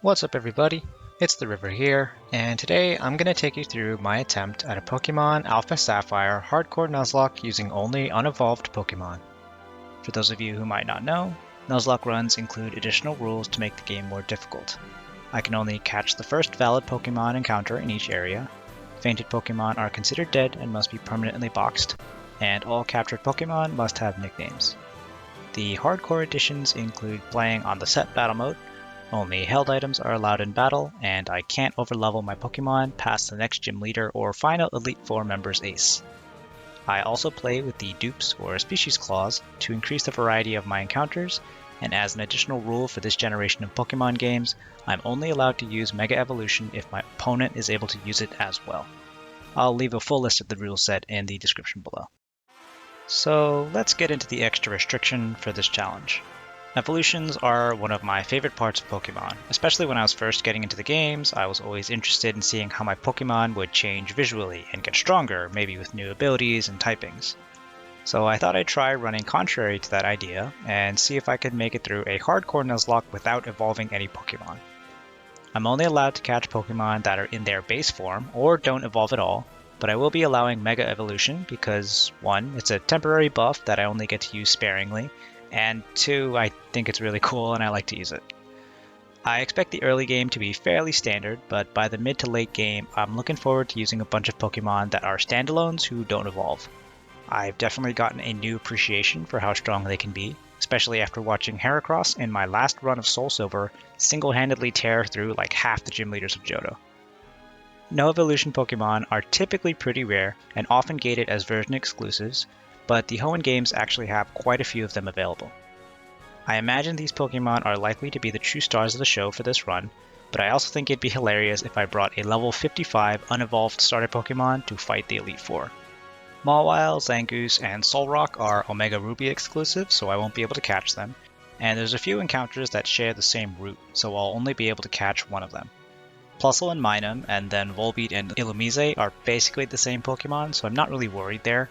What's up everybody, it's the River here, and today I'm going to take you through my attempt at a Pokemon Alpha Sapphire Hardcore Nuzlocke using only unevolved Pokemon. For those of you who might not know, Nuzlocke runs include additional rules to make the game more difficult. I can only catch the first valid Pokemon encounter in each area, fainted Pokemon are considered dead and must be permanently boxed, and all captured Pokemon must have nicknames. The hardcore additions include playing on the set battle mode. Only held items are allowed in battle, and I can't overlevel my Pokemon past the next gym leader or final Elite Four member's ace. I also play with the dupes or species clause to increase the variety of my encounters, and as an additional rule for this generation of Pokemon games, I'm only allowed to use Mega Evolution if my opponent is able to use it as well. I'll leave a full list of the rule set in the description below. So let's get into the extra restriction for this challenge. Evolutions are one of my favorite parts of Pokemon. Especially when I was first getting into the games, I was always interested in seeing how my Pokemon would change visually and get stronger, maybe with new abilities and typings. So I thought I'd try running contrary to that idea and see if I could make it through a hardcore Nuzlocke without evolving any Pokemon. I'm only allowed to catch Pokemon that are in their base form or don't evolve at all, but I will be allowing Mega Evolution because 1, it's a temporary buff that I only get to use sparingly, and 2, I think it's really cool and I like to use it. I expect the early game to be fairly standard, but by the mid to late game, I'm looking forward to using a bunch of Pokemon that are standalones who don't evolve. I've definitely gotten a new appreciation for how strong they can be, especially after watching Heracross in my last run of Soul Silver single-handedly tear through like half the gym leaders of Johto. No evolution Pokemon are typically pretty rare and often gated as version exclusives, but the Hoenn games actually have quite a few of them available. I imagine these Pokemon are likely to be the true stars of the show for this run, but I also think it'd be hilarious if I brought a level 55 unevolved starter Pokemon to fight the Elite Four. Mawile, Zangoose, and Solrock are Omega Ruby exclusives, so I won't be able to catch them, and there's a few encounters that share the same route, so I'll only be able to catch one of them. Plusle and Minun, and then Volbeat and Illumise are basically the same Pokemon, so I'm not really worried there,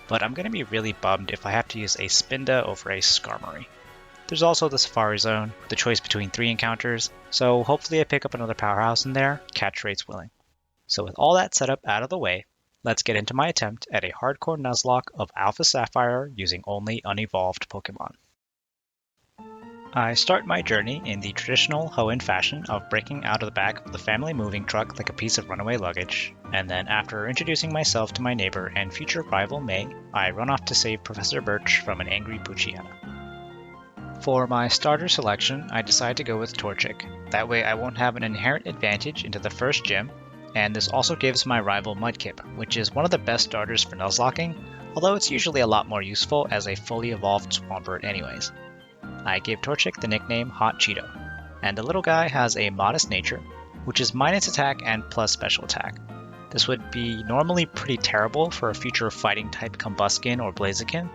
but I'm going to be really bummed if I have to use a Spinda over a Skarmory. There's also the Safari Zone, with the choice between 3 encounters, so hopefully I pick up another powerhouse in there, catch rates willing. So with all that setup out of the way, let's get into my attempt at a hardcore Nuzlocke of Alpha Sapphire using only unevolved Pokemon. I start my journey in the traditional Hoenn fashion of breaking out of the back of the family moving truck like a piece of runaway luggage, and then after introducing myself to my neighbor and future rival May, I run off to save Professor Birch from an angry Poochyena. For my starter selection, I decide to go with Torchic. That way I won't have an inherent advantage into the first gym, and this also gives my rival Mudkip, which is one of the best starters for Nuzlocking, although it's usually a lot more useful as a fully evolved Swampert anyways. I give Torchic the nickname Hot Cheeto, and the little guy has a modest nature, which is minus attack and plus special attack. This would be normally pretty terrible for a future fighting type Combuskin or Blaziken,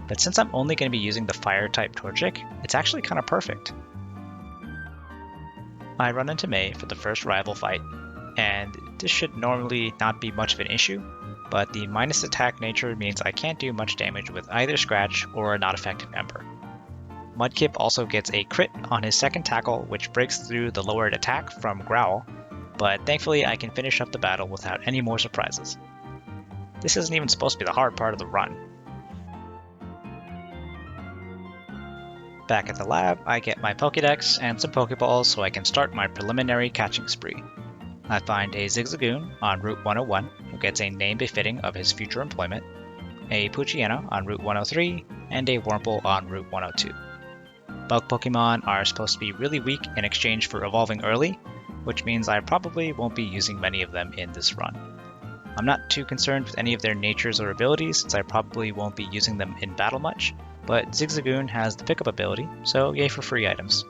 but since I'm only going to be using the fire type Torchic, it's actually kind of perfect. I run into May for the first rival fight, and this should normally not be much of an issue, but the minus attack nature means I can't do much damage with either Scratch or a not effective Ember. Mudkip also gets a crit on his second tackle, which breaks through the lowered attack from Growl, but thankfully I can finish up the battle without any more surprises. This isn't even supposed to be the hard part of the run. Back at the lab, I get my Pokédex and some Pokéballs so I can start my preliminary catching spree. I find a Zigzagoon on Route 101, who gets a name befitting of his future employment, a Poochyena on Route 103, and a Wurmple on Route 102. Bug Pokemon are supposed to be really weak in exchange for evolving early, which means I probably won't be using many of them in this run. I'm not too concerned with any of their natures or abilities since I probably won't be using them in battle much, but Zigzagoon has the pickup ability, so yay for free items.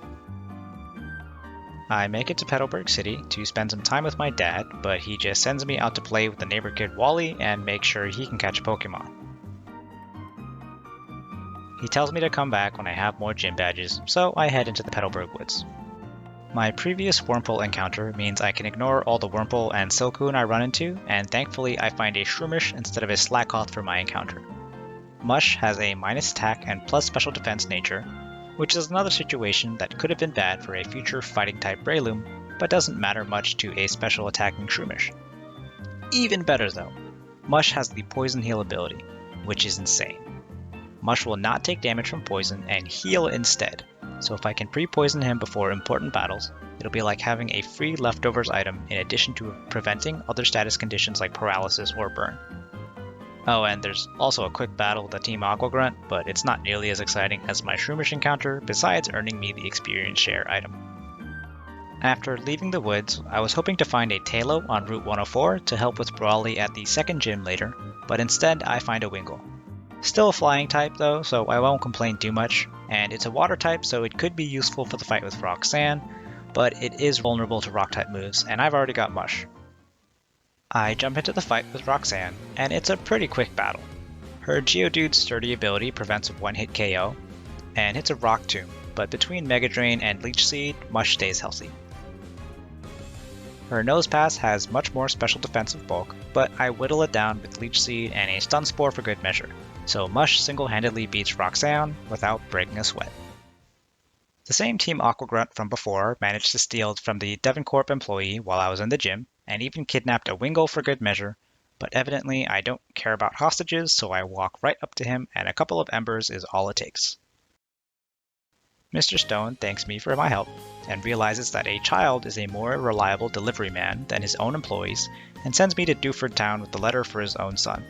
I make it to Petalburg City to spend some time with my dad, but he just sends me out to play with the neighbor kid Wally and make sure he can catch a Pokemon. He tells me to come back when I have more gym badges, so I head into the Petalburg Woods. My previous Wurmple encounter means I can ignore all the Wurmple and Silcoon I run into, and thankfully I find a Shroomish instead of a Slakoth for my encounter. Mush has a minus attack and plus special defense nature, which is another situation that could have been bad for a future fighting-type Breloom, but doesn't matter much to a special attacking Shroomish. Even better though, Mush has the Poison Heal ability, which is insane. Mush will not take damage from poison and heal instead, so if I can pre-poison him before important battles, it'll be like having a free leftovers item in addition to preventing other status conditions like paralysis or burn. Oh, and there's also a quick battle with the Team Aqua Grunt, but it's not nearly as exciting as my Shroomish encounter, besides earning me the experience share item. After leaving the woods, I was hoping to find a Tailo on Route 104 to help with Brawly at the second gym later, but instead I find a Wingull. Still a flying type though, so I won't complain too much, and it's a water type so it could be useful for the fight with Roxanne, but it is vulnerable to rock type moves, and I've already got Mush. I jump into the fight with Roxanne, and it's a pretty quick battle. Her Geodude's sturdy ability prevents a one-hit KO, and hits a Rock Tomb, but between Mega Drain and Leech Seed, Mush stays healthy. Her Nose Pass has much more special defensive bulk, but I whittle it down with Leech Seed and a Stun Spore for good measure, so Mush single-handedly beats Roxanne without breaking a sweat. The same Team Aqua Grunt from before managed to steal from the Devoncorp employee while I was in the gym, and even kidnapped a Wingull for good measure, but evidently I don't care about hostages, so I walk right up to him and a couple of embers is all it takes. Mr. Stone thanks me for my help, and realizes that a child is a more reliable delivery man than his own employees, and sends me to Dewford Town with the letter for his own son.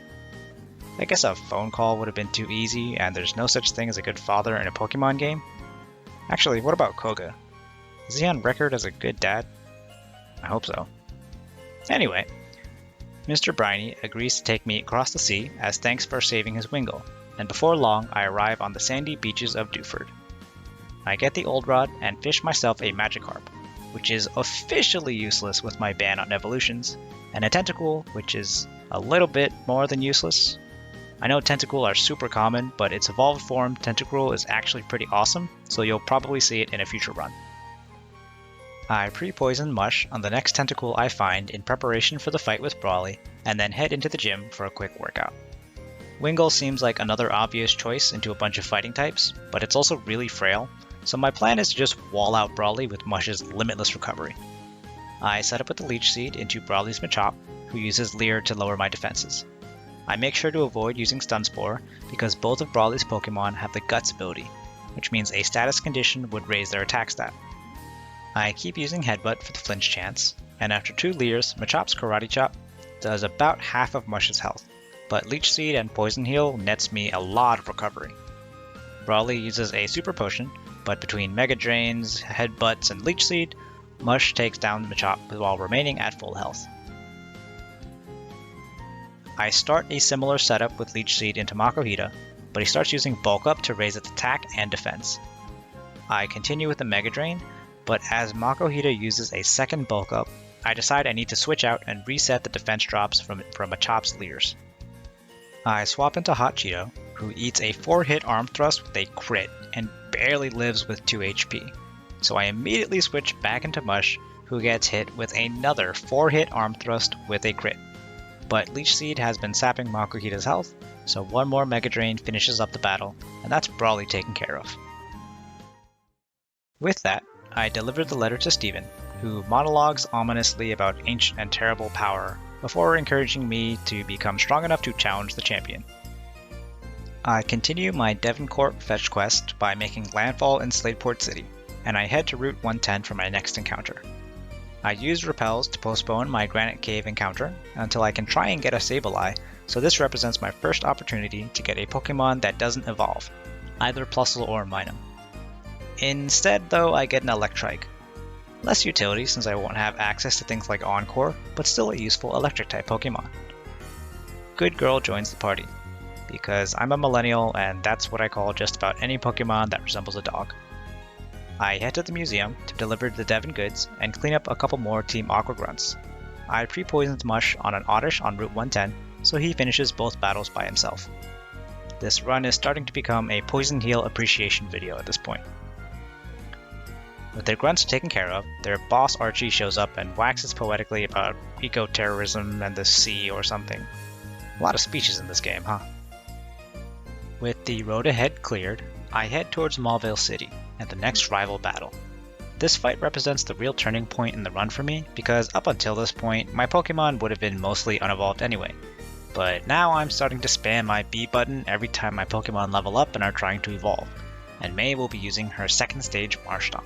I guess a phone call would have been too easy, and there's no such thing as a good father in a Pokemon game. Actually, what about Koga? Is he on record as a good dad? I hope so. Anyway, Mr. Briny agrees to take me across the sea as thanks for saving his Wingull, and before long I arrive on the sandy beaches of Dewford. I get the Old Rod and fish myself a Magikarp, which is officially useless with my ban on evolutions, and a Tentacool, which is a little bit more than useless. I know Tentacool are super common, but its evolved form Tentacruel is actually pretty awesome, so you'll probably see it in a future run. I pre-poison Mush on the next Tentacool I find in preparation for the fight with Brawly, and then head into the gym for a quick workout. Wingull seems like another obvious choice into a bunch of fighting types, but it's also really frail, so my plan is to just wall out Brawly with Mush's limitless recovery. I set up with the Leech Seed into Brawly's Machop, who uses Leer to lower my defenses. I make sure to avoid using Stun Spore because both of Brawly's Pokemon have the Guts ability, which means a status condition would raise their attack stat. I keep using Headbutt for the flinch chance, and after 2 Leers, Machop's Karate Chop does about half of Mush's health, but Leech Seed and Poison Heal nets me a lot of recovery. Brawly uses a Super Potion, but between Mega Drains, Headbutts, and Leech Seed, Mush takes down Machop while remaining at full health. I start a similar setup with Leech Seed into Makuhita, but he starts using Bulk Up to raise its attack and defense. I continue with the Mega Drain, but as Makuhita uses a second Bulk Up, I decide I need to switch out and reset the defense drops from Machop's Leers. I swap into Hot Cheeto, who eats a 4-hit arm thrust with a crit and barely lives with 2 HP, so I immediately switch back into Mush, who gets hit with another 4-hit arm thrust with a crit. But Leech Seed has been sapping Makuhita's health, so one more Mega Drain finishes up the battle, and that's Brawly taken care of. With that, I deliver the letter to Steven, who monologues ominously about ancient and terrible power before encouraging me to become strong enough to challenge the champion. I continue my Devoncorp fetch quest by making landfall in Slateport City, and I head to Route 110 for my next encounter. I use repels to postpone my Granite Cave encounter until I can try and get a Sableye, so this represents my first opportunity to get a Pokemon that doesn't evolve, either Plusle or Minun. Instead, though, I get an Electrike. Less utility since I won't have access to things like Encore, but still a useful Electric-type Pokemon. Good Girl joins the party, because I'm a millennial and that's what I call just about any Pokemon that resembles a dog. I head to the museum to deliver the Devon goods and clean up a couple more Team Aqua Grunts. I pre-poisoned Mush on an Oddish on Route 110, so he finishes both battles by himself. This run is starting to become a Poison Heal appreciation video at this point. With their grunts taken care of, their boss Archie shows up and waxes poetically about eco-terrorism and the sea or something. A lot of speeches in this game, huh? With the road ahead cleared, I head towards Mauville City and the next rival battle. This fight represents the real turning point in the run for me, because up until this point, my Pokemon would have been mostly unevolved anyway. But now I'm starting to spam my B button every time my Pokemon level up and are trying to evolve, and May will be using her second stage Marshtomp.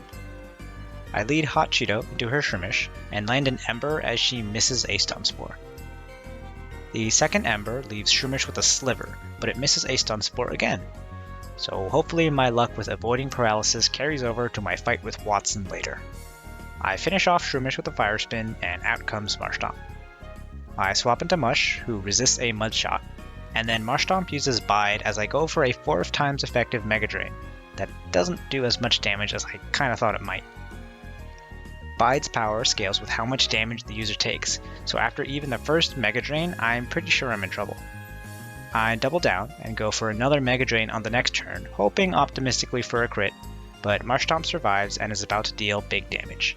I lead Hot Cheeto into her Shroomish and land an Ember as she misses a Stun Spore. The second Ember leaves Shroomish with a Sliver, but it misses a Stun Spore again. So hopefully my luck with avoiding paralysis carries over to my fight with Watson later. I finish off Shroomish with a Fire Spin, and out comes Marshtomp. I swap into Mush, who resists a Mud Shot, and then Marshtomp uses Bide as I go for a 4 times effective Mega Drain that doesn't do as much damage as I kinda thought it might. Bide's power scales with how much damage the user takes, so after even the first Mega Drain, I'm pretty sure I'm in trouble. I double down and go for another Mega Drain on the next turn, hoping optimistically for a crit, but Marshtomp survives and is about to deal big damage.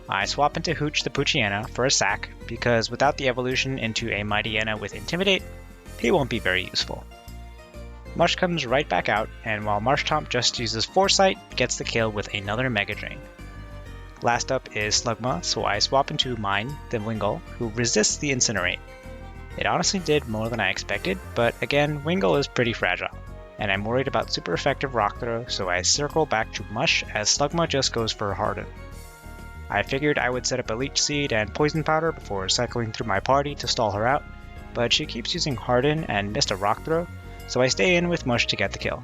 I swap into Hooch the Poochyena for a sack, because without the evolution into a Mightyena with Intimidate, he won't be very useful. Mush comes right back out, and while Marshtomp just uses Foresight, gets the kill with another Mega Drain. Last up is Slugma, so I swap into Mine, the Wingull, who resists the Incinerate. It honestly did more than I expected, but again, Wingull is pretty fragile, and I'm worried about super effective Rock Throw, so I circle back to Mush as Slugma just goes for Harden. I figured I would set up a Leech Seed and Poison Powder before cycling through my party to stall her out, but she keeps using Harden and missed a Rock Throw, so I stay in with Mush to get the kill.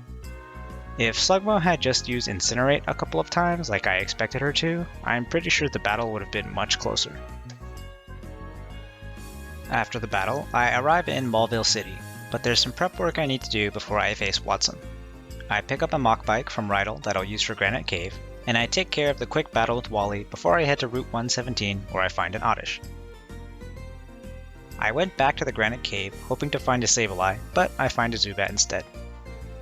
If Slugma had just used Incinerate a couple of times like I expected her to, I'm pretty sure the battle would have been much closer. After the battle, I arrive in Mauville City, but there's some prep work I need to do before I face Watson. I pick up a Mach Bike from Rydell that I'll use for Granite Cave, and I take care of the quick battle with Wally before I head to Route 117 where I find an Oddish. I went back to the Granite Cave hoping to find a Sableye, but I find a Zubat instead.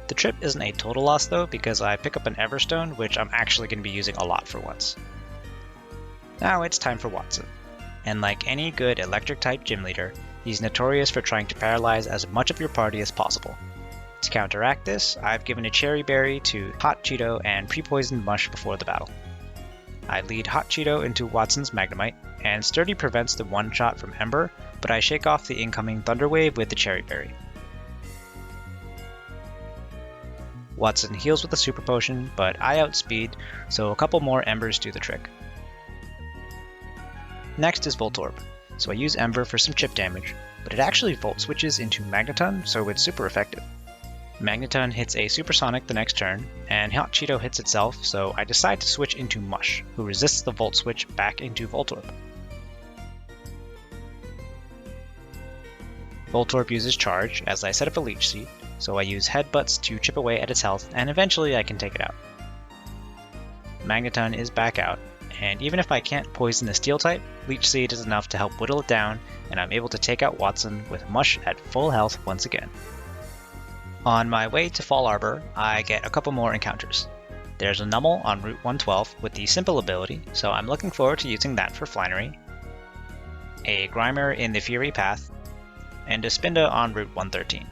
The trip isn't a total loss though, because I pick up an Everstone, which I'm actually going to be using a lot for once. Now it's time for Watson. And like any good electric-type gym leader, he's notorious for trying to paralyze as much of your party as possible. To counteract this, I've given a Cherry Berry to Hot Cheeto and pre-poisoned Mush before the battle. I lead Hot Cheeto into Watson's Magnemite, and Sturdy prevents the one-shot from Ember, but I shake off the incoming Thunder Wave with the Cherry Berry. Watson heals with a Super Potion, but I outspeed, so a couple more Embers do the trick. Next is Voltorb, so I use Ember for some chip damage, but it actually Volt switches into Magneton, so it's super effective. Magneton hits a Supersonic the next turn, and Hot Cheeto hits itself, so I decide to switch into Mush, who resists the Volt switch back into Voltorb. Voltorb uses Charge as I set up a Leech Seed, so I use Headbutts to chip away at its health, and eventually I can take it out. Magneton is back out, and even if I can't poison the Steel type, Leech Seed is enough to help whittle it down, and I'm able to take out Watson with Mush at full health once again. On my way to Fall Arbor, I get a couple more encounters. There's a Numel on Route 112 with the Simple ability, so I'm looking forward to using that for Flannery, a Grimer in the Fury Path, and a Spinda on Route 113.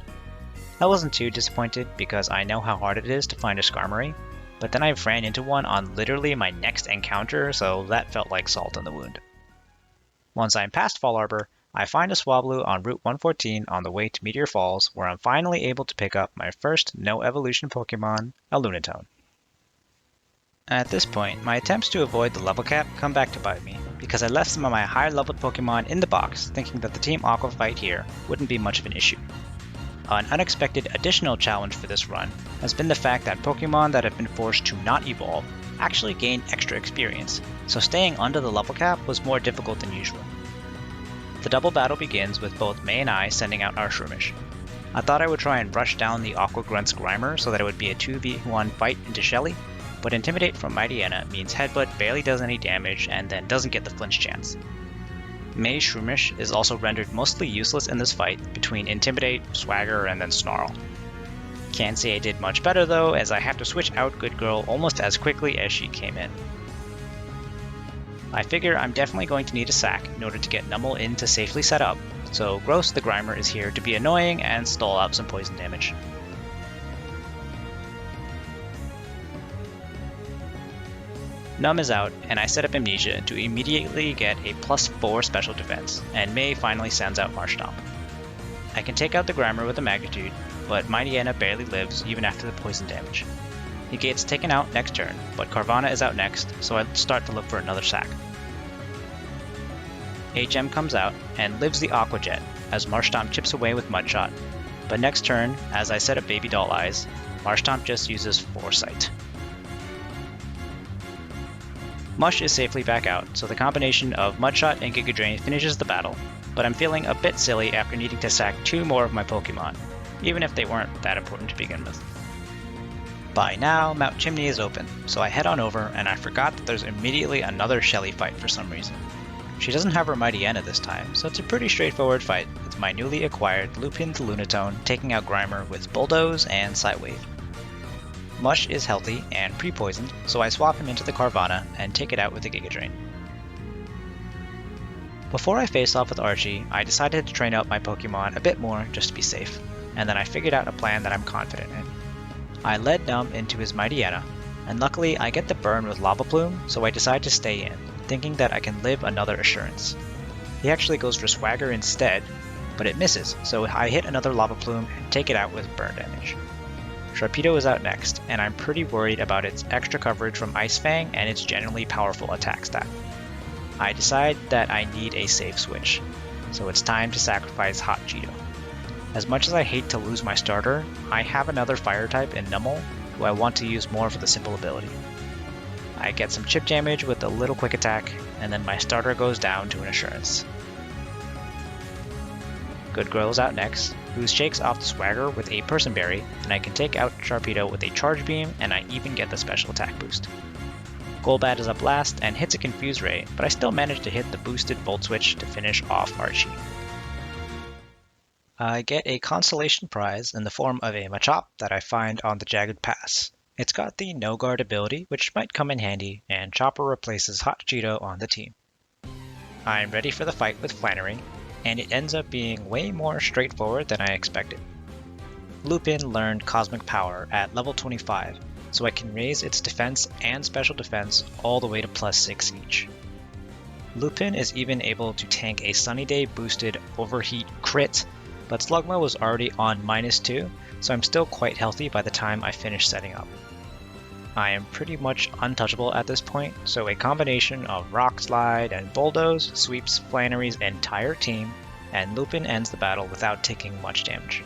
I wasn't too disappointed because I know how hard it is to find a Skarmory, but then I ran into one on literally my next encounter, so that felt like salt in the wound. Once I'm past Fall Arbor, I find a Swablu on Route 114 on the way to Meteor Falls, where I'm finally able to pick up my first no-evolution Pokemon, a Lunatone. At this point, my attempts to avoid the level cap come back to bite me, because I left some of my higher-leveled Pokemon in the box, thinking that the Team Aqua fight here wouldn't be much of an issue. An unexpected additional challenge for this run has been the fact that Pokemon that have been forced to not evolve actually gain extra experience, so staying under the level cap was more difficult than usual. The double battle begins with both May and I sending out our Shroomish. I thought I would try and rush down the Aqua Grunt's Grimer so that it would be a 2v1 fight into Shelly, but Intimidate from Mightyena means Headbutt barely does any damage and then doesn't get the flinch chance. May's Shroomish is also rendered mostly useless in this fight between Intimidate, Swagger, and then Snarl. Can't say I did much better though, as I have to switch out Good Girl almost as quickly as she came in. I figure I'm definitely going to need a sack in order to get Numel in to safely set up, so Gross the Grimer is here to be annoying and stall out some poison damage. Numb is out, and I set up Amnesia to immediately get a +4 special defense, and May finally sends out Marshtomp. I can take out the Grimer with a Magnitude, but Mightyena barely lives even after the poison damage. He gets taken out next turn, but Carvanha is out next, so I start to look for another sack. HM comes out and lives the Aqua Jet as Marshtomp chips away with Mudshot, but next turn, as I set up Baby Doll Eyes, Marshtomp just uses Foresight. Mush is safely back out, so the combination of Mudshot and Giga Drain finishes the battle, but I'm feeling a bit silly after needing to sack 2 more of my Pokemon, even if they weren't that important to begin with. By now, Mount Chimney is open, so I head on over and I forgot that there's immediately another Shelly fight for some reason. She doesn't have her Mightyena this time, so it's a pretty straightforward fight with my newly acquired Lupin the Lunatone taking out Grimer with Bulldoze and Psywave. Mush is healthy and pre-poisoned, so I swap him into the Carvanha and take it out with the Giga Drain. Before I face off with Archie, I decided to train out my Pokemon a bit more just to be safe, and then I figured out a plan that I'm confident in. I led Numb into his Mightyena, and luckily I get the burn with Lava Plume, so I decide to stay in, thinking that I can live another Assurance. He actually goes for Swagger instead, but it misses, so I hit another Lava Plume and take it out with burn damage. Sharpedo is out next, and I'm pretty worried about its extra coverage from Ice Fang and its generally powerful attack stat. I decide that I need a safe switch, so it's time to sacrifice Hot Cheeto. As much as I hate to lose my starter, I have another fire type in Numel, who I want to use more for the simple ability. I get some chip damage with a little quick attack, and then my starter goes down to an Assurance. Good Girl is out next, who shakes off the Swagger with a Person Berry, and I can take out Sharpedo with a Charge Beam, and I even get the special attack boost. Golbat is up last and hits a Confuse Ray, but I still manage to hit the boosted Volt Switch to finish off Archie. I get a consolation prize in the form of a Machop that I find on the Jagged Pass. It's got the No Guard ability, which might come in handy, and Chopper replaces Hot Cheeto on the team. I'm ready for the fight with Flannery, and it ends up being way more straightforward than I expected. Lupin learned Cosmic Power at level 25, so I can raise its defense and special defense all the way to +6 each. Lupin is even able to tank a Sunny Day boosted Overheat crit, but Slugma was already on -2, so I'm still quite healthy by the time I finish setting up. I am pretty much untouchable at this point, so a combination of Rock Slide and Bulldoze sweeps Flannery's entire team, and Lupin ends the battle without taking much damage.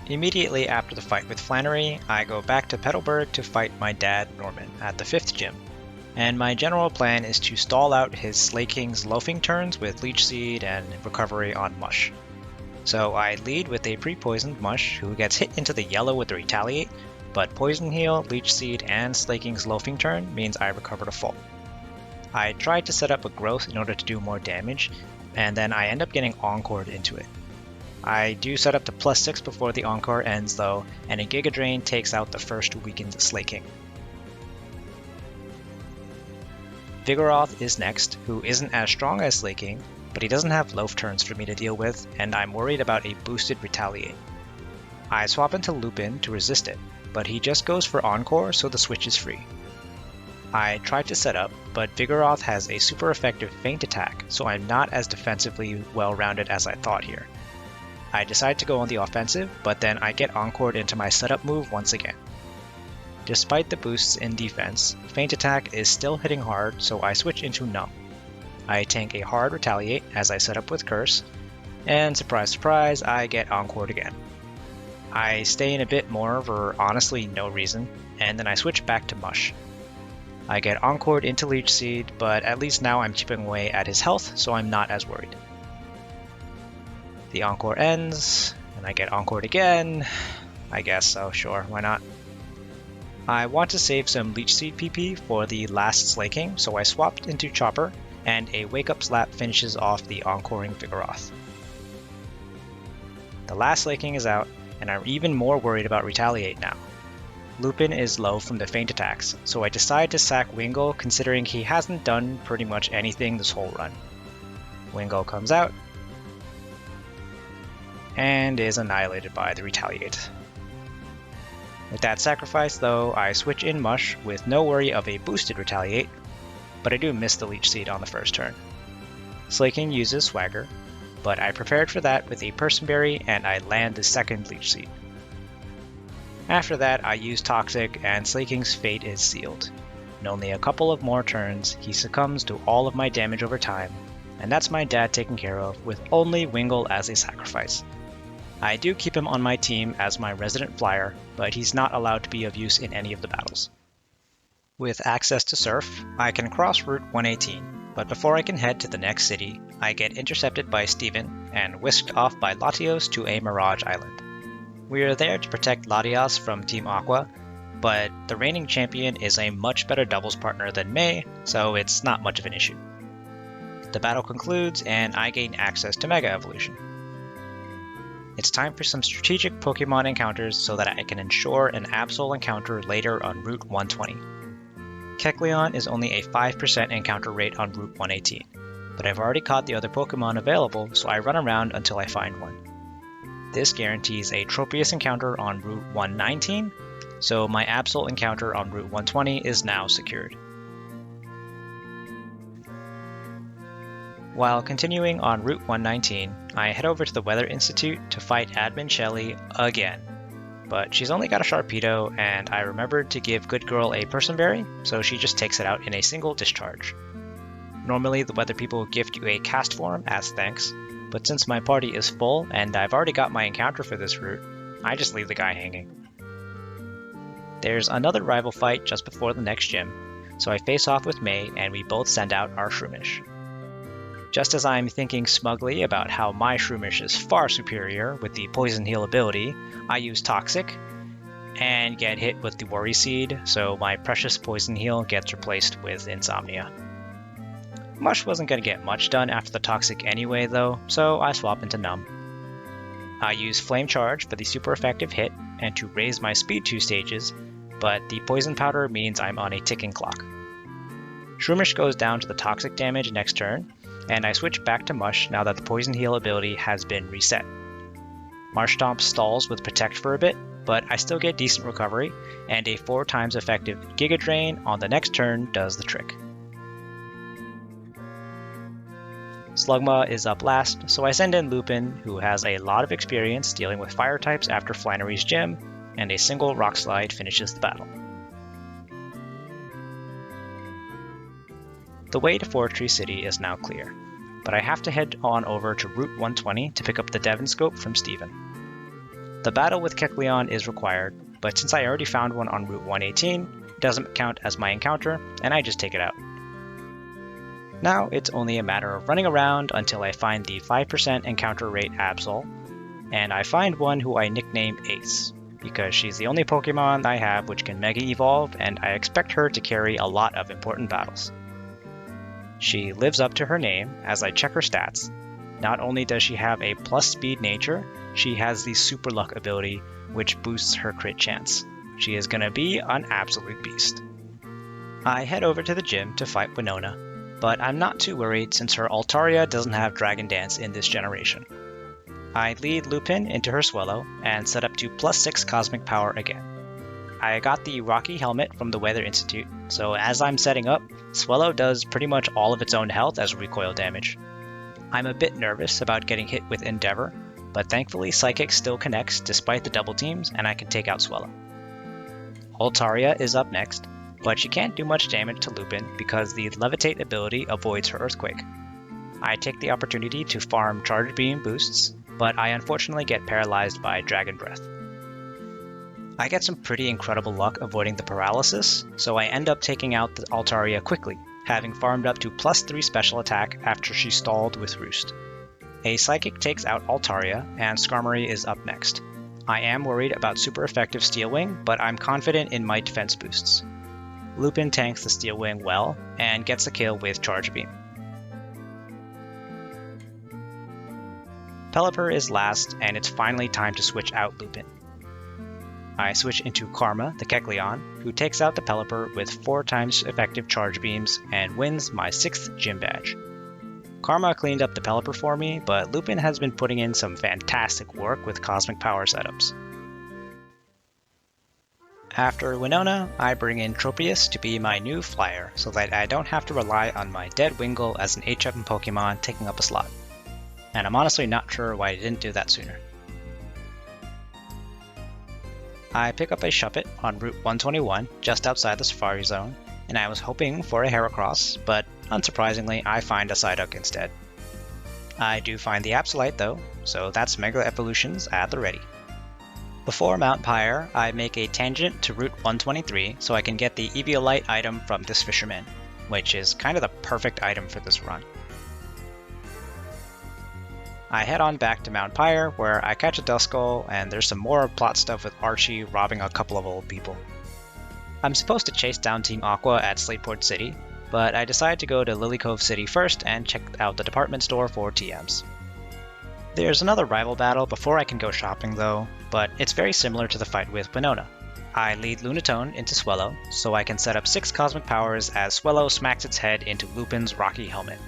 Immediately after the fight with Flannery, I go back to Petalburg to fight my dad Norman at the 5th gym, and my general plan is to stall out his Slaking's loafing turns with Leech Seed and recovery on Mush. So I lead with a pre-poisoned Mush who gets hit into the yellow with the Retaliate, but Poison Heal, Leech Seed, and Slaking's loafing turn means I recover to full. I tried to set up a Growth in order to do more damage, and then I end up getting Encored into it. I do set up to +6 before the Encore ends though, and a Giga Drain takes out the first weakened Slaking. Vigoroth is next, who isn't as strong as Slaking, but he doesn't have loaf turns for me to deal with, and I'm worried about a boosted Retaliate. I swap into Lupin to resist it, but he just goes for Encore, so the switch is free. I tried to set up, but Vigoroth has a super effective feint attack, so I'm not as defensively well-rounded as I thought here. I decide to go on the offensive, but then I get Encored into my setup move once again. Despite the boosts in defense, Feint Attack is still hitting hard, so I switch into Numb. I tank a hard Retaliate as I set up with Curse, and surprise surprise, I get Encored again. I stay in a bit more for honestly no reason, and then I switch back to Mush. I get Encored into Leech Seed, but at least now I'm chipping away at his health, so I'm not as worried. The Encore ends, and I get Encored again. I guess so, sure, why not? I want to save some Leech Seed PP for the last Slaking, so I swapped into Chopper, and a Wake Up Slap finishes off the Encoring Vigoroth. The last Slaking is out, and I'm even more worried about Retaliate now. Lupin is low from the feint attacks, so I decide to sack Wingull considering he hasn't done pretty much anything this whole run. Wingull comes out, and is annihilated by the Retaliate. With that sacrifice though, I switch in Mush with no worry of a boosted Retaliate, but I do miss the Leech Seed on the first turn. Slaking uses Swagger, but I prepared for that with a Person Berry and I land the second Leech Seed. After that, I use Toxic and Slaking's fate is sealed. In only a couple of more turns, he succumbs to all of my damage over time, and that's my dad taken care of with only Wingull as a sacrifice. I do keep him on my team as my resident flyer, but he's not allowed to be of use in any of the battles. With access to Surf, I can cross Route 118, but before I can head to the next city, I get intercepted by Steven and whisked off by Latios to a Mirage Island. We are there to protect Latios from Team Aqua, but the reigning champion is a much better doubles partner than May, so it's not much of an issue. The battle concludes and I gain access to Mega Evolution. It's time for some strategic Pokemon encounters so that I can ensure an Absol encounter later on Route 120. Kecleon is only a 5% encounter rate on Route 118, but I've already caught the other Pokemon available, so I run around until I find one. This guarantees a Tropius encounter on Route 119, so my Absol encounter on Route 120 is now secured. While continuing on Route 119, I head over to the Weather Institute to fight Admin Shelly again. But she's only got a Sharpedo, and I remembered to give Good Girl a Person Berry, so she just takes it out in a single discharge. Normally, the weather people gift you a cast form as thanks, but since my party is full and I've already got my encounter for this route, I just leave the guy hanging. There's another rival fight just before the next gym, so I face off with May and we both send out our Shroomish. Just as I'm thinking smugly about how my Shroomish is far superior with the Poison Heal ability, I use Toxic and get hit with the Worry Seed, so my precious Poison Heal gets replaced with Insomnia. Mush wasn't going to get much done after the Toxic anyway though, so I swap into Numb. I use Flame Charge for the super effective hit and to raise my speed 2 stages, but the Poison Powder means I'm on a ticking clock. Shroomish goes down to the Toxic damage next turn, and I switch back to Mush now that the Poison Heal ability has been reset. Marshtomp stalls with Protect for a bit, but I still get decent recovery, and a 4 times effective Giga Drain on the next turn does the trick. Slugma is up last, so I send in Lupin, who has a lot of experience dealing with fire types after Flannery's gym, and a single Rock Slide finishes the battle. The way to Forestry City is now clear, but I have to head on over to Route 120 to pick up the Devon Scope from Steven. The battle with Kecleon is required, but since I already found one on Route 118, it doesn't count as my encounter, and I just take it out. Now it's only a matter of running around until I find the 5% encounter rate Absol, and I find one who I nickname Ace, because she's the only Pokemon I have which can Mega Evolve, and I expect her to carry a lot of important battles. She lives up to her name as I check her stats. Not only does she have a plus speed nature, she has the Super Luck ability, which boosts her crit chance. She is gonna be an absolute beast. I head over to the gym to fight Winona, but I'm not too worried since her Altaria doesn't have Dragon Dance in this generation. I lead Lupin into her Swellow and set up to plus 6 Cosmic Power again. I got the Rocky Helmet from the Weather Institute, so as I'm setting up, Swellow does pretty much all of its own health as recoil damage. I'm a bit nervous about getting hit with Endeavor, but thankfully Psychic still connects despite the double teams and I can take out Swellow. Altaria is up next, but she can't do much damage to Lupin because the Levitate ability avoids her Earthquake. I take the opportunity to farm Charge Beam boosts, but I unfortunately get paralyzed by Dragon Breath. I get some pretty incredible luck avoiding the paralysis, so I end up taking out the Altaria quickly, having farmed up to plus 3 special attack after she stalled with Roost. A Psychic takes out Altaria, and Skarmory is up next. I am worried about super effective Steel Wing, but I'm confident in my defense boosts. Lupin tanks the Steel Wing well, and gets a kill with Charge Beam. Pelipper is last, and it's finally time to switch out Lupin. I switch into Karma, the Kecleon, who takes out the Pelipper with 4 times effective Charge Beams and wins my 6th Gym Badge. Karma cleaned up the Pelipper for me, but Lupin has been putting in some fantastic work with Cosmic Power setups. After Winona, I bring in Tropius to be my new flyer, so that I don't have to rely on my dead Wingull as an HM Pokemon taking up a slot. And I'm honestly not sure why I didn't do that sooner. I pick up a Shuppet on Route 121, just outside the Safari Zone, and I was hoping for a Heracross, but unsurprisingly I find a Psyduck instead. I do find the Absolite though, so that's Mega Evolutions at the ready. Before Mount Pyre, I make a tangent to Route 123 so I can get the Eviolite item from this fisherman, which is kind of the perfect item for this run. I head on back to Mount Pyre where I catch a Duskull and there's some more plot stuff with Archie robbing a couple of old people. I'm supposed to chase down Team Aqua at Slateport City, but I decide to go to Lily Cove City first and check out the department store for TMs. There's another rival battle before I can go shopping though, but it's very similar to the fight with Winona. I lead Lunatone into Swellow, so I can set up 6 Cosmic Powers as Swellow smacks its head into Lupin's rocky helmet.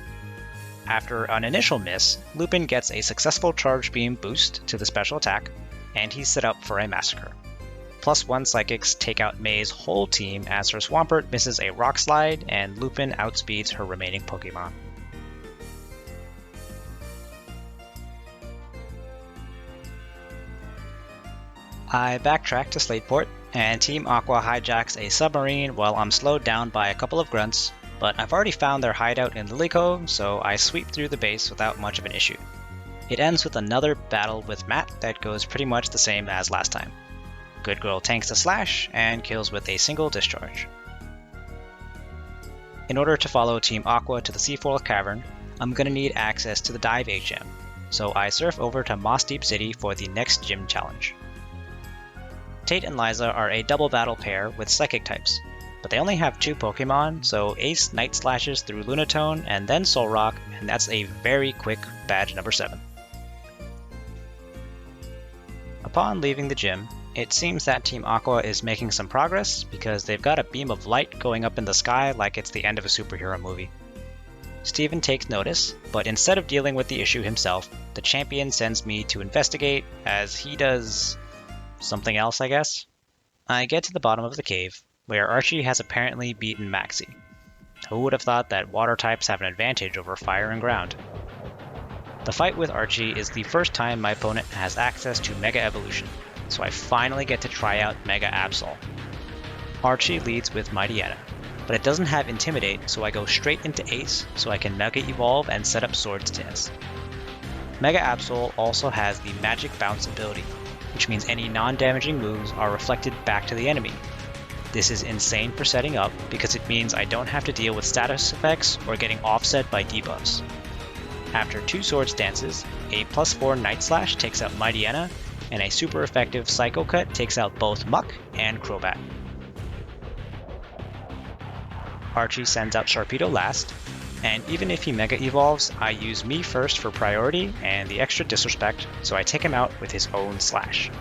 After an initial miss, Lupin gets a successful Charge Beam boost to the special attack, and he's set up for a Massacre. +1 Psychics take out May's whole team as her Swampert misses a Rock Slide and Lupin outspeeds her remaining Pokemon. I backtrack to Slateport, and Team Aqua hijacks a submarine while I'm slowed down by a couple of grunts, but I've already found their hideout in Lily Cove, so I sweep through the base without much of an issue. It ends with another battle with Matt that goes pretty much the same as last time. Good Girl tanks a slash and kills with a single discharge. In order to follow Team Aqua to the Seaforth Cavern, I'm gonna need access to the Dive HM, so I surf over to Moss Deep City for the next gym challenge. Tate and Liza are a double battle pair with Psychic types, but they only have 2 Pokemon, so Ace Night Slashes through Lunatone and then Solrock, and that's a very quick badge number 7. Upon leaving the gym, it seems that Team Aqua is making some progress because they've got a beam of light going up in the sky like it's the end of a superhero movie. Steven takes notice, but instead of dealing with the issue himself, the champion sends me to investigate as he does something else, I guess. I get to the bottom of the cave, where Archie has apparently beaten Maxie. Who would have thought that water types have an advantage over fire and ground? The fight with Archie is the first time my opponent has access to Mega Evolution, so I finally get to try out Mega Absol. Archie leads with Mightyena, but it doesn't have Intimidate, so I go straight into Ace so I can Mega Evolve and set up Sword Stance. Mega Absol also has the Magic Bounce ability, which means any non-damaging moves are reflected back to the enemy. This is insane for setting up because it means I don't have to deal with status effects or getting offset by debuffs. After 2 Sword Stances, a +4 Night Slash takes out Mightyena, and a super effective Psycho Cut takes out both Muck and Crobat. Archie sends out Sharpedo last, and even if he Mega Evolves, I use me first for priority and the extra disrespect, so I take him out with his own Slash.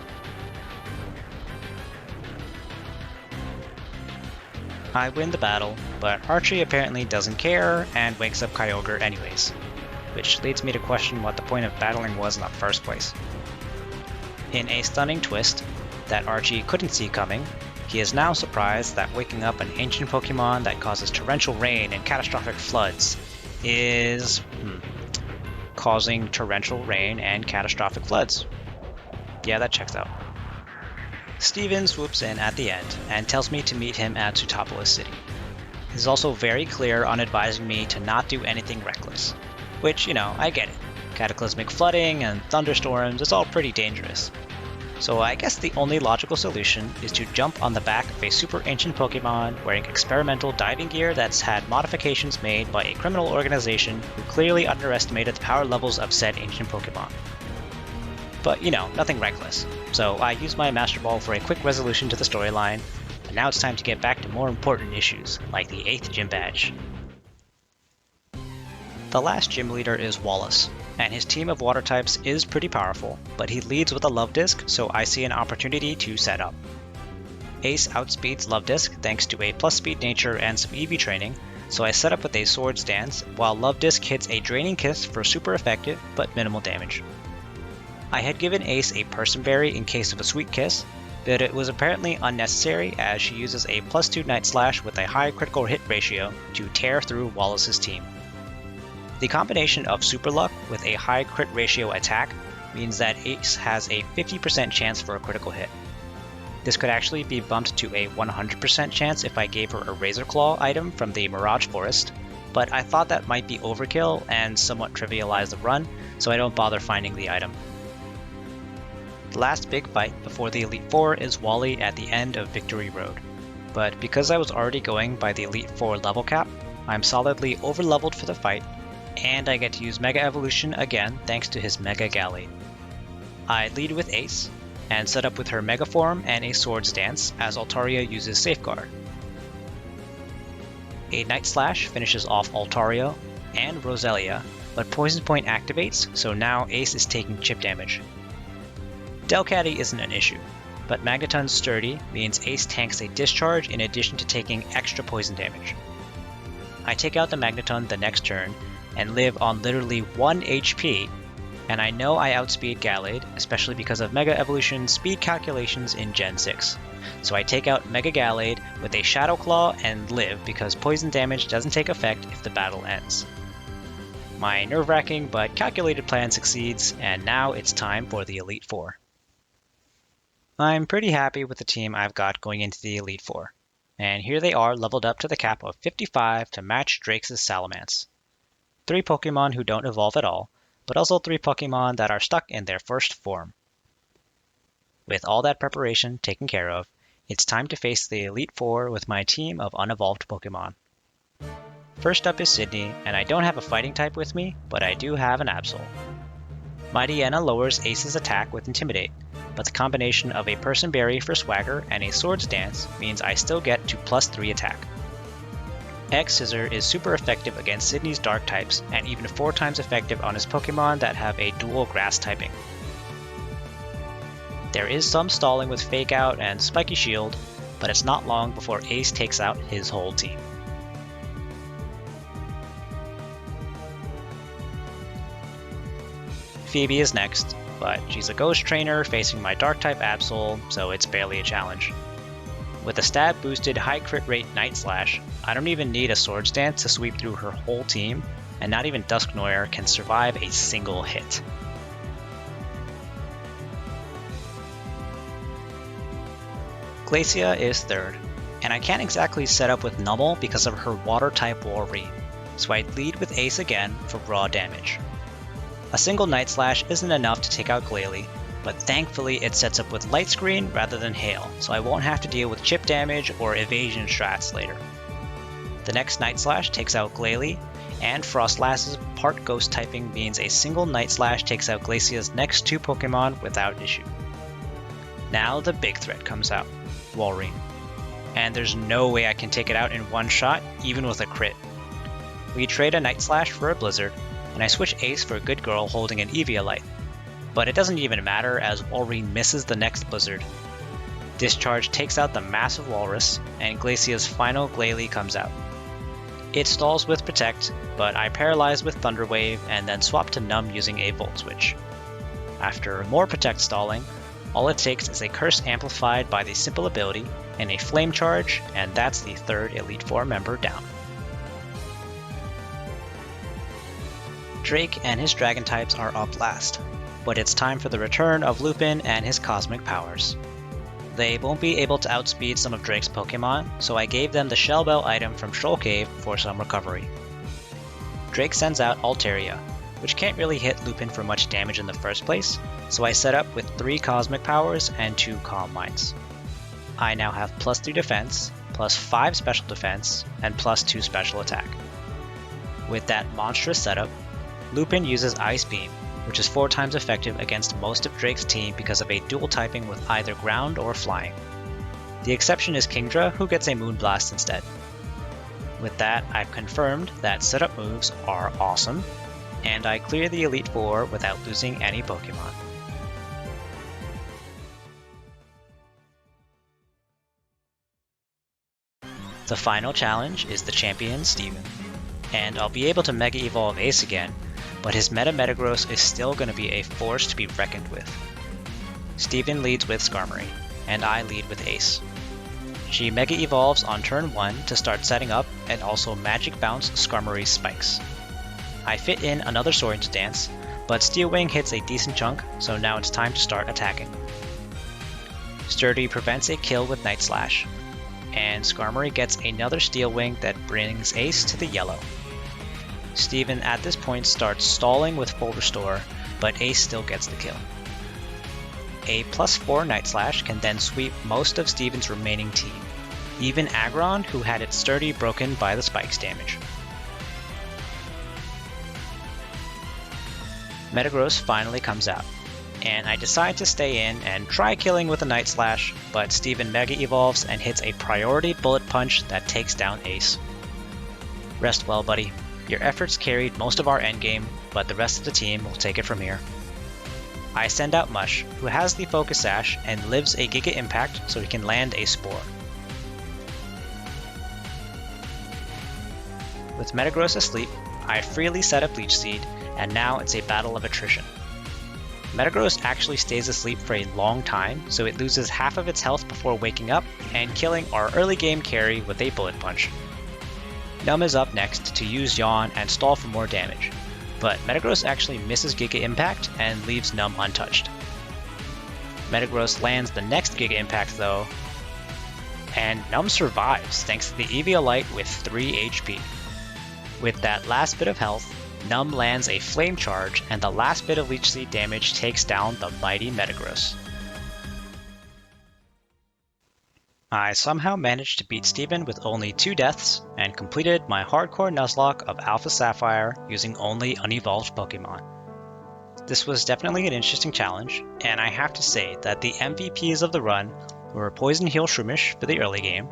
I win the battle, but Archie apparently doesn't care and wakes up Kyogre anyways, which leads me to question what the point of battling was in the first place. In a stunning twist that Archie couldn't see coming, he is now surprised that waking up an ancient Pokemon that causes torrential rain and catastrophic floods is causing torrential rain and catastrophic floods. Yeah, that checks out. Steven swoops in at the end and tells me to meet him at Sootopolis City. He's also very clear on advising me to not do anything reckless, which, I get it. Cataclysmic flooding and thunderstorms, it's all pretty dangerous. So I guess the only logical solution is to jump on the back of a super ancient Pokemon wearing experimental diving gear that's had modifications made by a criminal organization who clearly underestimated the power levels of said ancient Pokemon. But nothing reckless. So I use my Master Ball for a quick resolution to the storyline, and now it's time to get back to more important issues, like the 8th gym badge. The last gym leader is Wallace, and his team of water types is pretty powerful, but he leads with a Love Disc, so I see an opportunity to set up. Ace outspeeds Love Disc thanks to a plus speed nature and some EV training, so I set up with a Sword Stance, while Love Disc hits a Draining Kiss for super effective but minimal damage. I had given Ace a Person Berry in case of a Sweet Kiss, but it was apparently unnecessary as she uses a +2 Night Slash with a high critical hit ratio to tear through Wallace's team. The combination of Super Luck with a high crit ratio attack means that Ace has a 50% chance for a critical hit. This could actually be bumped to a 100% chance if I gave her a Razor Claw item from the Mirage Forest, but I thought that might be overkill and somewhat trivialize the run, so I don't bother finding the item. The last big fight before the Elite Four is Wally at the end of Victory Road, but because I was already going by the Elite Four level cap, I'm solidly overleveled for the fight, and I get to use Mega Evolution again thanks to his Mega Gallade. I lead with Ace, and set up with her Mega Form and a Swords Dance as Altaria uses Safeguard. A Night Slash finishes off Altaria and Roselia, but Poison Point activates, so now Ace is taking chip damage. Delcatty isn't an issue, but Magneton's Sturdy means Ace tanks a discharge in addition to taking extra poison damage. I take out the Magneton the next turn and live on literally 1 HP, and I know I outspeed Gallade, especially because of Mega Evolution speed calculations in Gen 6. So I take out Mega Gallade with a Shadow Claw and live because poison damage doesn't take effect if the battle ends. My nerve-wracking but calculated plan succeeds, and now it's time for the Elite Four. I'm pretty happy with the team I've got going into the Elite Four, and here they are leveled up to the cap of 55 to match Drake's Salamence. 3 Pokemon who don't evolve at all, but also 3 Pokemon that are stuck in their first form. With all that preparation taken care of, it's time to face the Elite Four with my team of unevolved Pokemon. First up is Sydney, and I don't have a fighting type with me, but I do have an Absol. Mightyena lowers Ace's attack with Intimidate, but the combination of a Person Berry for Swagger and a Swords Dance means I still get to +3 attack. X-Scissor is super effective against Sydney's Dark types, and even 4 times effective on his Pokemon that have a dual Grass typing. There is some stalling with Fake Out and Spiky Shield, but it's not long before Ace takes out his whole team. Phoebe is next, but she's a Ghost Trainer facing my Dark-type Absol, so it's barely a challenge. With a stat-boosted high crit rate Night Slash, I don't even need a Swords Dance to sweep through her whole team, and not even Dusknoir can survive a single hit. Glacia is third, and I can't exactly set up with Numel because of her Water-type Walrein, so I lead with Ace again for raw damage. A single Night Slash isn't enough to take out Glalie, but thankfully it sets up with Light Screen rather than Hail, so I won't have to deal with chip damage or evasion strats later. The next Night Slash takes out Glalie, and Frostlass's part Ghost typing means a single Night Slash takes out Glacia's next 2 Pokemon without issue. Now the big threat comes out, Walrein, and there's no way I can take it out in one shot, even with a crit. We trade a Night Slash for a Blizzard, and I switch Ace for a Good Girl holding an Eviolite. But it doesn't even matter as Walrein misses the next Blizzard. Discharge takes out the massive Walrus, and Glacia's final Glalie comes out. It stalls with Protect, but I paralyze with Thunder Wave and then swap to Numb using a Volt Switch. After more Protect stalling, all it takes is a Curse amplified by the simple ability and a Flame Charge, and that's the 3rd Elite Four member down. Drake and his Dragon types are up last, but it's time for the return of Lupin and his cosmic powers. They won't be able to outspeed some of Drake's Pokemon, so I gave them the Shell Bell item from Shoal Cave for some recovery. Drake sends out Altaria, which can't really hit Lupin for much damage in the first place, so I set up with 3 cosmic powers and 2 Calm Minds. I now have +3 defense, +5 special defense, and +2 special attack. With that monstrous setup, Lupin uses Ice Beam, which is 4 times effective against most of Drake's team because of a dual typing with either ground or flying. The exception is Kingdra, who gets a Moonblast instead. With that, I've confirmed that setup moves are awesome, and I clear the Elite Four without losing any Pokemon. The final challenge is the champion Steven, and I'll be able to Mega Evolve Ace again, but his Metagross is still going to be a force to be reckoned with. Steven leads with Skarmory, and I lead with Ace. She Mega Evolves on turn 1 to start setting up and also Magic Bounce Skarmory's spikes. I fit in another Soaring Stance, but Steel Wing hits a decent chunk, so now it's time to start attacking. Sturdy prevents a kill with Night Slash, and Skarmory gets another Steel Wing that brings Ace to the yellow. Steven at this point starts stalling with Full Restore, but Ace still gets the kill. A +4 Night Slash can then sweep most of Steven's remaining team, even Aggron, who had its Sturdy broken by the Spikes damage. Metagross finally comes out, and I decide to stay in and try killing with a Night Slash, but Steven Mega Evolves and hits a priority Bullet Punch that takes down Ace. Rest well, buddy. Your efforts carried most of our endgame, but the rest of the team will take it from here. I send out Mush, who has the Focus Sash and lives a Giga Impact so he can land a Spore. With Metagross asleep, I freely set up Leech Seed, and now it's a battle of attrition. Metagross actually stays asleep for a long time, so it loses half of its health before waking up and killing our early game carry with a Bullet Punch. Numb is up next to use Yawn and stall for more damage, but Metagross actually misses Giga Impact and leaves Numb untouched. Metagross lands the next Giga Impact though, and Numb survives thanks to the Eviolite with 3 HP. With that last bit of health, Numb lands a Flame Charge, and the last bit of Leech Seed damage takes down the mighty Metagross. I somehow managed to beat Steven with only 2 deaths, and completed my Hardcore Nuzlocke of Alpha Sapphire using only Unevolved Pokémon. This was definitely an interesting challenge, and I have to say that the MVPs of the run were Poison Heal Shroomish for the early game,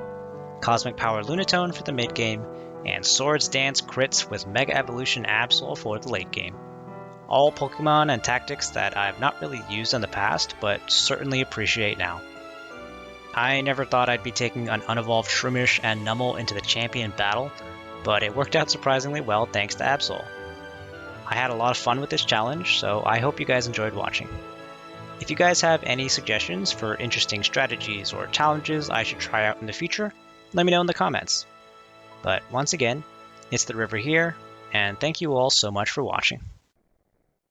Cosmic Power Lunatone for the mid game, and Swords Dance crits with Mega Evolution Absol for the late game. All Pokemon and tactics that I've not really used in the past, but certainly appreciate now. I never thought I'd be taking an unevolved Shroomish and Numel into the champion battle, but it worked out surprisingly well thanks to Absol. I had a lot of fun with this challenge, so I hope you guys enjoyed watching. If you guys have any suggestions for interesting strategies or challenges I should try out in the future, let me know in the comments. But once again, it's the River here, and thank you all so much for watching.